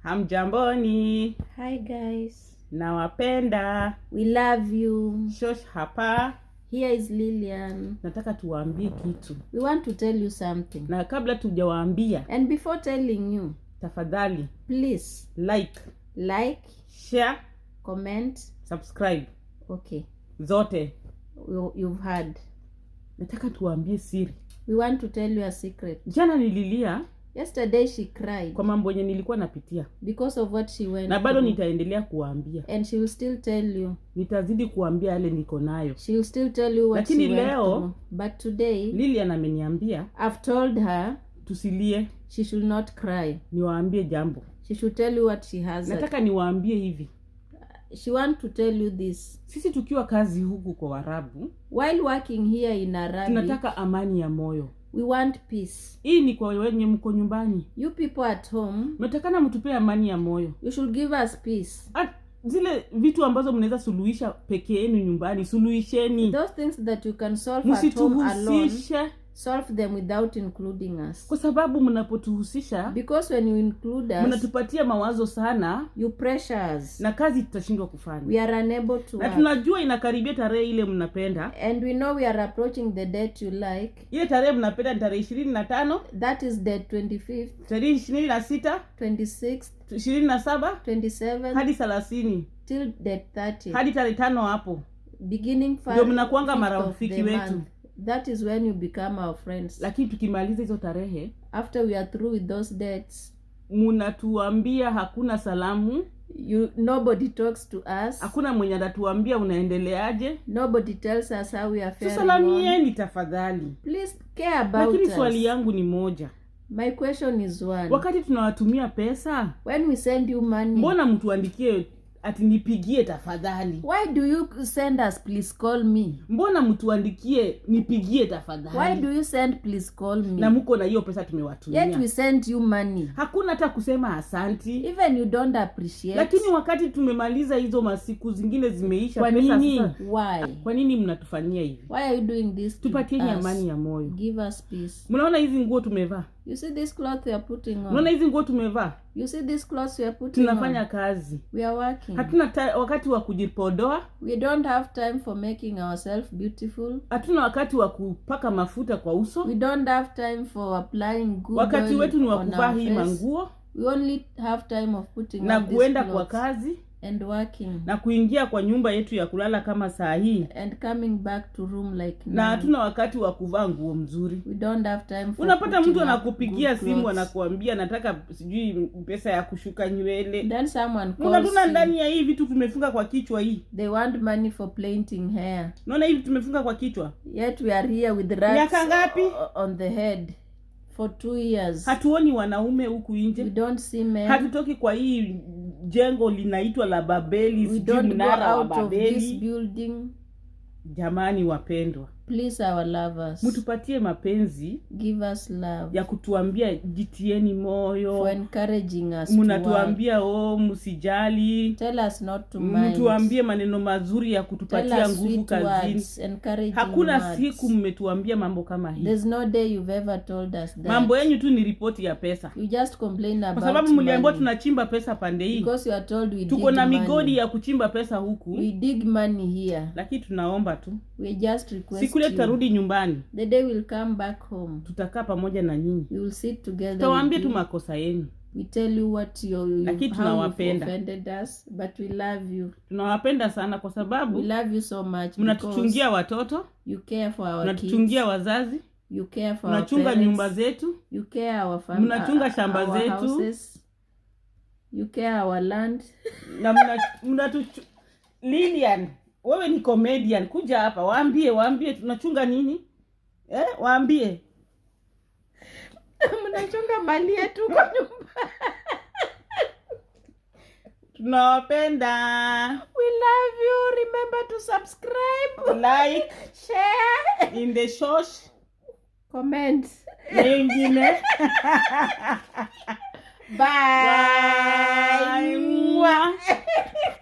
Hamjamboni. Hi guys. Nawapenda. We love you. Shosh hapa. Here is Lillian. Nataka tuwaambie kitu. We want to tell you something. Na kabla tujawaambia, and before telling you, tafadhali, please like, share, comment, subscribe. Okay. Zote. You've heard. Nataka tuwaambie siri. We want to tell you a secret. Jana nililia. Yesterday she cried. Kwa mambo yenye nilikuwa napitia. Because of what she went na bado nitaendelea kuambia. And she will still tell you. Nitazidi kuambia yale niko nayo. She will still tell you what lakini she went leo, through. But today, Lillian ameniambia. I've told her. Tusilie. She should not cry. Niwaambie jambo. She should tell you what she has. Nataka niwaambie hivi. She want to tell you this. Sisi tukiwa kazi huku kwa Arabu. While working here in Arabic. Tunataka amani ya moyo. We want peace. Hii ni kwa wenye mko nyumbani. You people at home. Mnatakana mtupe amani ya moyo. You should give us peace. Zile vitu ambazo mnaweza suluhisha peke yenu nyumbani, suluhisheni. Those things that you can solve at home alone. Solve them without including us. Kwa sababu mnapotuhusisha, because when you include us, mnatupatia mawazo sana, you pressure us, na kazi tutashindwa kufanya. We are unable to na tunajua inakaribia tarehe ile mnapenda. And we know we are approaching the date you like. Ile tarehe mnapenda ni tarehe 25. That is the 25th. Tarehe 26, 26th, 27, 27 hadi 30. Till the 30th. Hadi tarehe 5 hapo. Beginning 5. Ndio mnakuanga marafiki wetu. That is when you become our friends. Lakini tukimaliza hizo tarehe, after we are through with those dates, mnatuambia hakuna salamu. Nobody talks to us. Hakuna mwenye atatuambia unaendeleaje. Nobody tells us how we are faring. Tusalamieni tafadhali. Please care about us. Lakini swali yangu ni moja. My question is one. Wakati tunawatumia pesa, when we send you money, mbona mtuandikie ati nipigie tafadhali? Why do you send us please call me? Mbona mtuandikie nipigie tafadhali? Why do you send please call me? Na mko na hiyo pesa tumewatumia. Yet we send you money. Hakuna hata kusema asanti. Even you don't appreciate. Lakini wakati tumemaliza hizo masiku zingine zimeisha, kwa pesa nini? Sasa. Why? Kwa nini mnatufanyia hivi? Why are you doing this? Tupatieni amani ya moyo. Give us peace. Mnaona hizi nguo tumevaa? You see this cloth we are putting on? Mnaona hizi nguo tumevaa? You see this clothes we are putting on? Tunafanya kazi. We are working. Hatuna wakati wa kujipodoa. We don't have time for making ourselves beautiful. Hatuna wakati wa kupaka mafuta kwa uso. We don't have time for applying good wakati wetu ni wa kuvaa hii manguo. We only have time of putting na on kuenda kwa kazi and working, na kuingia kwa nyumba yetu ya kulala kama saa hii, and coming back to room like now. Na hatuna wakati wa kuvaa nguo mzuri. We don't have time for. Unapata mtu anakupigia simu anakuambia nataka sijui pesa ya kushuka nywele. Then someone calls. Unatuna ndani ya hii vitu tumefunga kwa kichwa hii. They want money for painting hair. Unaona hivi tumefunga kwa kichwa. Yet we are here with rats. Miaka ngapi? On the head. For 2 years. Hatuoni wanaume huku nje. We don't see men. Hatutoki kwa hii jengo linaitwa la Babeli. We don't go out of this building. Jamani wapendwa, please our lovers, mtupatie mapenzi, give us love, ya kutuambia jitieni moyo, for encouraging us. Mnatuambia msijali, tell us not to mind, mtuambie maneno mazuri ya kutupatia nguvu kazini. Hakuna siku mmetuambia mambo kama hii. There's no day you've ever told us that. Mambo yenu tu ni ripoti ya pesa. You just complain about, kwa sababu mliambiwa tunachimba pesa pande hii. Because you are told we tuko na migodi ya kuchimba pesa huku. We dig money here. Lakini tunaomba tu, we just request siku ile tutarudi nyumbani, the day will come back home, tutakaa pamoja na nyinyi, we will sit together, tutawaambia tu makosa yenu. We tell you what you offended us, but we love you. Tunawapenda sana kwa sababu we love you so much. Mnatuchungia watoto, you care for our kids. Mnatuchungia wazazi, you care for mnachunga our parents, nyumba zetu, you care our family, mnachunga shamba zetu, houses. You care our land. Na Lillian, wewe ni comedian, kuja hapa waambie tunachunga nini? Waambie. Mnachunga mali yetu kwa nyumba. Tunawapenda. We love you. Remember to subscribe, like, share in the shosh, comment. Mengine. Bye. Bye.